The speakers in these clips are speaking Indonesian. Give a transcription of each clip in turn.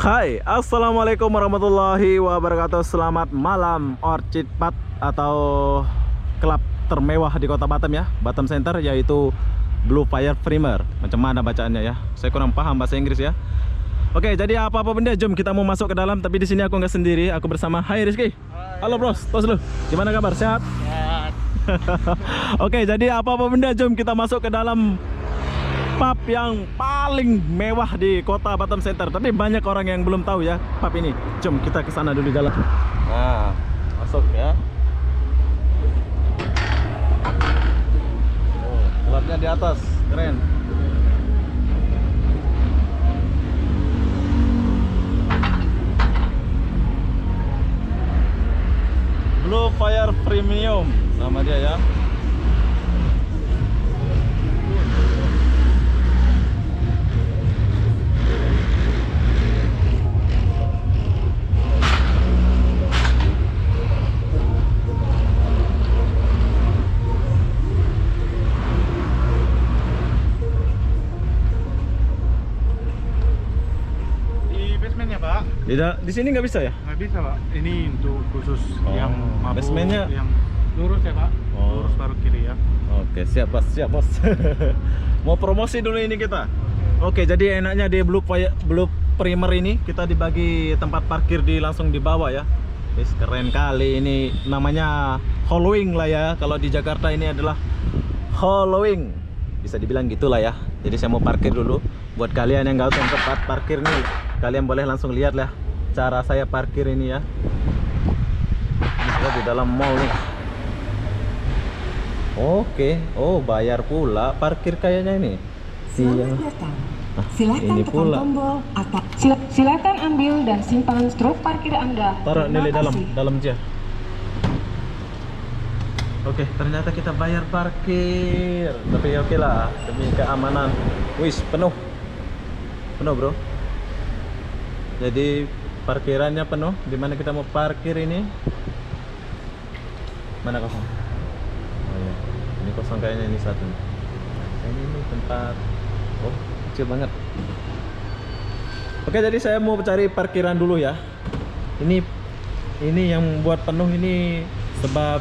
Hai, assalamualaikum warahmatullahi wabarakatuh. Selamat malam Orchid Park atau klub termewah di kota Batam ya, Batam Center, yaitu Blue Fire Primer. Macam mana bacaannya ya? Saya kurang paham bahasa Inggris ya. Oke, jadi apa benda, jom kita mau masuk ke dalam. Tapi di sini aku nggak sendiri, aku bersama Hai Rizky. Halo bros, tos lu. Gimana kabar? Sehat? Sehat. Oke, jadi apa benda, jom kita masuk ke dalam pub yang paling mewah di kota Batam Center. Tapi banyak orang yang belum tahu ya pub ini. Jom kita ke sana dulu jalan. Nah, masuk ya. Oh, klubnya di atas, keren. Blue Fire Premium nama dia ya. Di sini nggak bisa ya? Nggak bisa pak, ini untuk khusus yang mabuk, basementnya yang lurus ya pak, lurus baru kiri ya. Oke, siap bos, siap bos. Mau promosi dulu ini kita. Oke, jadi enaknya di Blue Primer ini kita dibagi tempat parkir langsung di bawah ya. Wis, keren kali ini, namanya Halloween lah ya. Kalau di Jakarta ini adalah Halloween, bisa dibilang gitulah ya. Jadi saya mau parkir dulu. Buat kalian yang nggak tahu tempat parkir nih, kalian boleh langsung lihat lah cara saya parkir ini ya. Ini kita di dalam mall nih. Oke, oh bayar pula parkir kayaknya ini. Selamat datang. Silakan ini tekan pula. tombol atau silakan ambil dan simpan struk parkir Anda. Taruh nilai Terima kasih. dalam aja. Oke, ternyata kita bayar parkir. Tapi oke lah, demi keamanan. Wis, penuh bro. Jadi parkirannya penuh. Dimana kita mau parkir ini? Mana kosong? Oh iya, ini kosong kayaknya, ini satu. Ini tempat. Oh, kecil banget. Oke, jadi saya mau cari parkiran dulu ya. Ini yang buat penuh ini sebab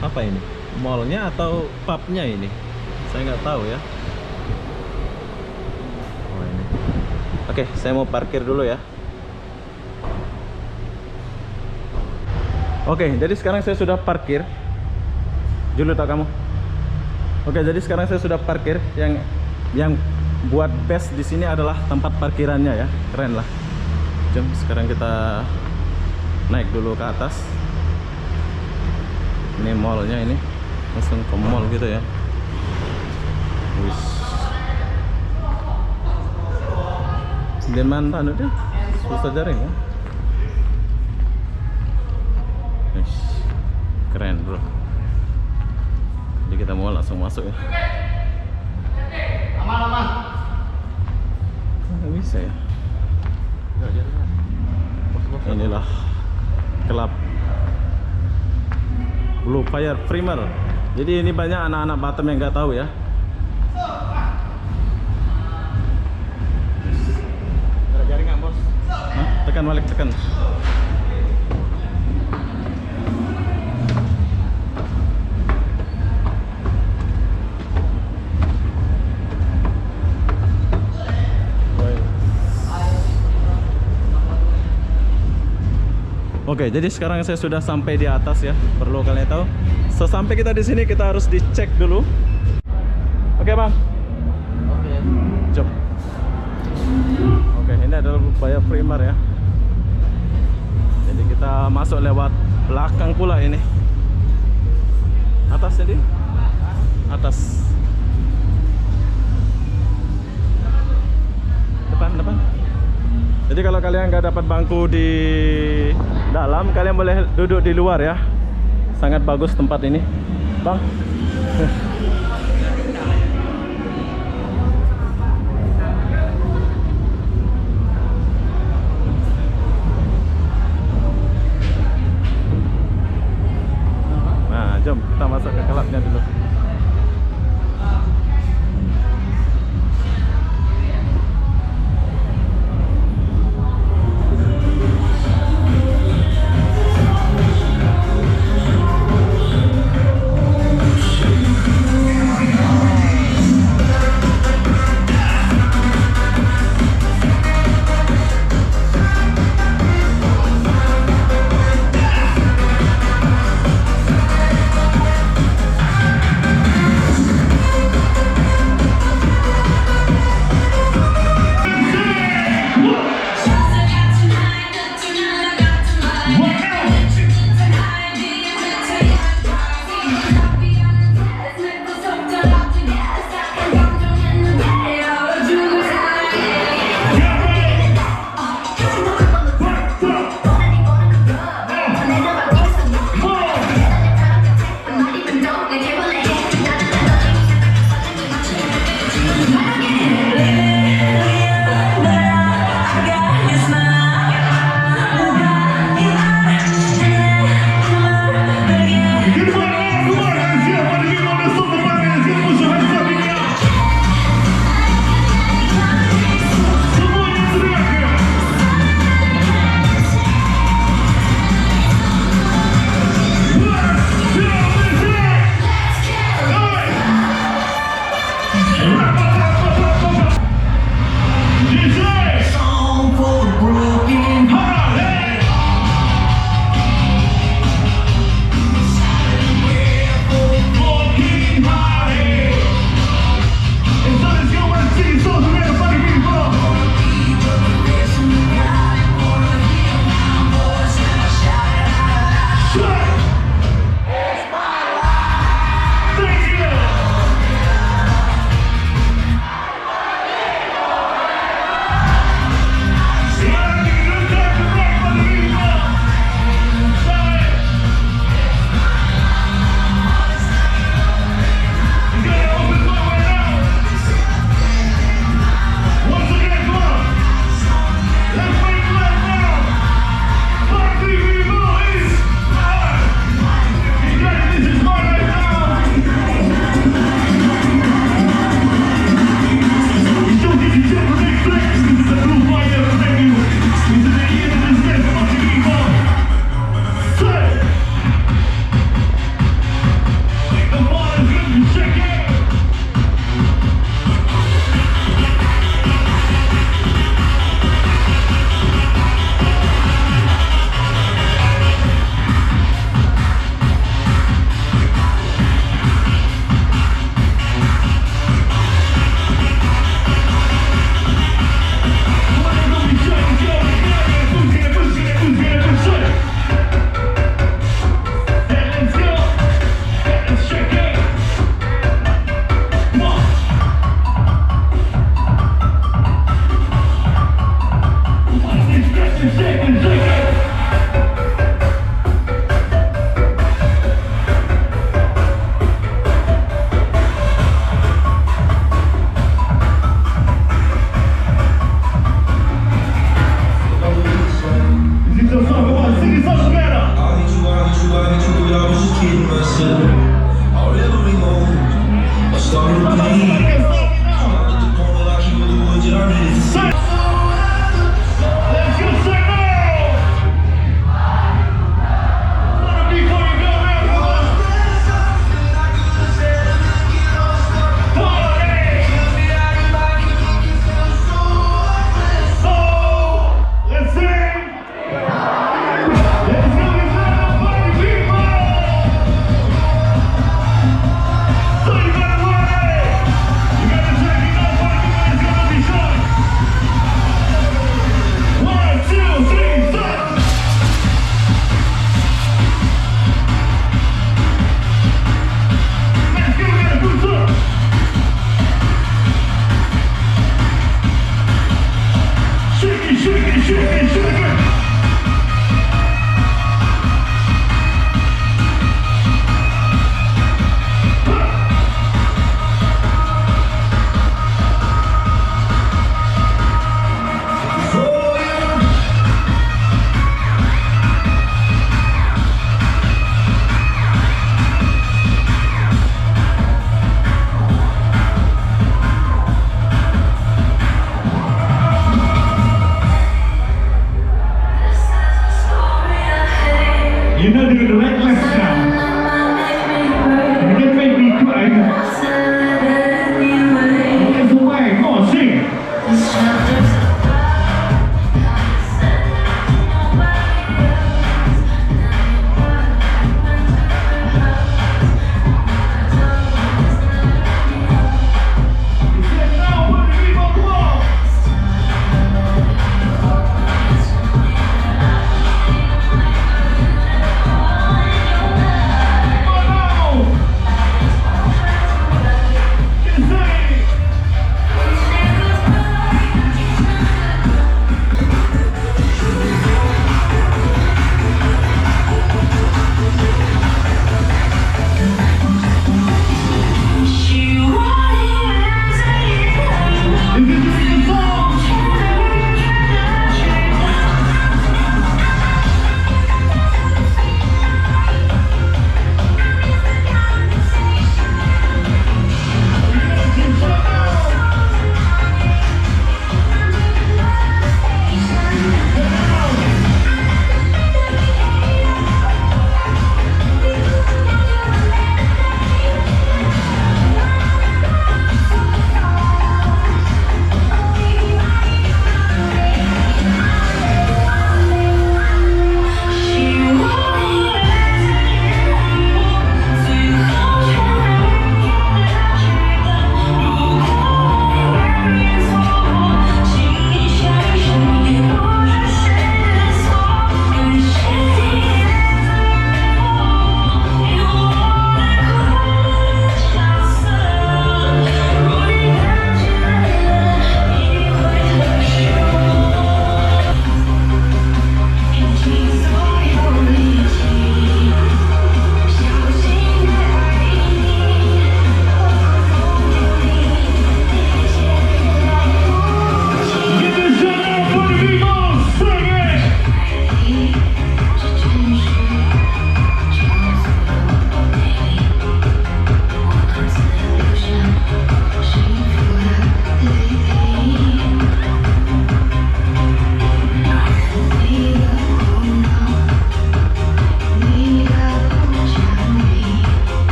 apa ini? Mallnya atau pubnya ini? Saya nggak tahu ya. Oh, ini. Oke, saya mau parkir dulu ya. Oke, jadi sekarang saya sudah parkir. Dulu tak kamu? Oke, jadi sekarang saya sudah parkir. Yang buat best di sini adalah tempat parkirannya ya. Keren lah. Jom sekarang kita naik dulu ke atas. Ini mallnya ini, langsung ke mall gitu ya. Wis. Dengan anu deh, susah jaring ya. Wis. Keren bro. Jadi kita mau langsung masuk ya. Aman. Nggak bisa ya. Inilah klub Blue Fire Primer. Jadi ini banyak anak-anak Batam yang nggak tahu ya. Ada jaring nggak bos? Hah? Tekan balik, tekan. Oke, jadi sekarang saya sudah sampai di atas ya. Perlu kalian tahu. Sesampai kita di sini kita harus dicek dulu. Oke bang. Oke. Jom. Oke, ini adalah Blue Primer ya. Jadi kita masuk lewat belakang pula ini. Atas jadi? Atas. Depan. Jadi kalau kalian nggak dapat bangku di dalam, kalian boleh duduk di luar ya. Sangat bagus tempat ini, bang. Nah, jom kita masuk ke klubnya dulu.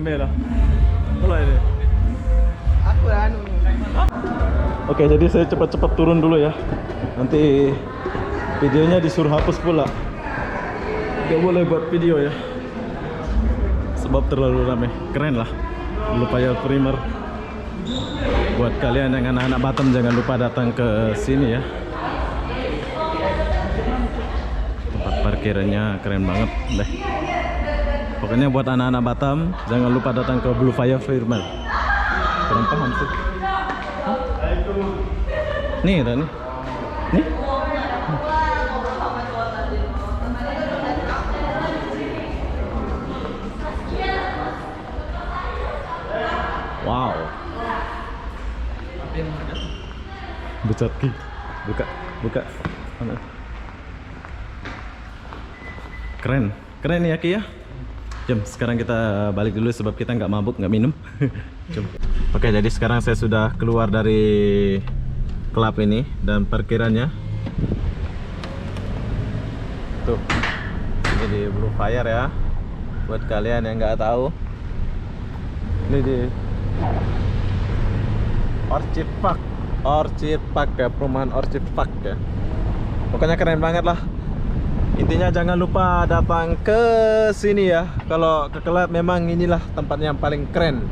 merah. Kalau ini. Aku anu. Oke, jadi saya cepat-cepat turun dulu ya. Nanti videonya disuruh hapus pula. Gak boleh buat video ya. Sebab terlalu ramai. Keren lah. Blue Fire Primer. Buat kalian yang anak-anak Batam jangan lupa datang ke sini ya. Tempat parkirannya keren banget deh. Pokoknya buat anak-anak Batam jangan lupa datang ke Blue Fire Primer. Kurang paham sih. Nih, ada nih. Nih. Wow. Bucat Ki. Buka. Mana? Keren ya Ki ya. Jom, sekarang kita balik dulu sebab kita nggak mabuk, nggak minum. Jom. Oke, jadi sekarang saya sudah keluar dari klub ini dan parkirannya. Tuh, ini di Blue Fire ya. Buat kalian yang nggak tahu, ini di Orchid Park ya, perumahan Orchid Park ya. Pokoknya keren banget lah. Intinya jangan lupa datang ke sini ya. Kalau ke klub memang inilah tempatnya yang paling keren.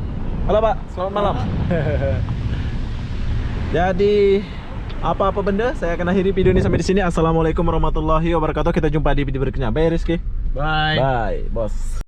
Halo Pak, selamat malam. Jadi apa-apa benda, saya akan akhiri video ini sampai di sini. Assalamualaikum warahmatullahi wabarakatuh. Kita jumpa di video berikutnya. Bye Rizky. Bye. Bye, bos.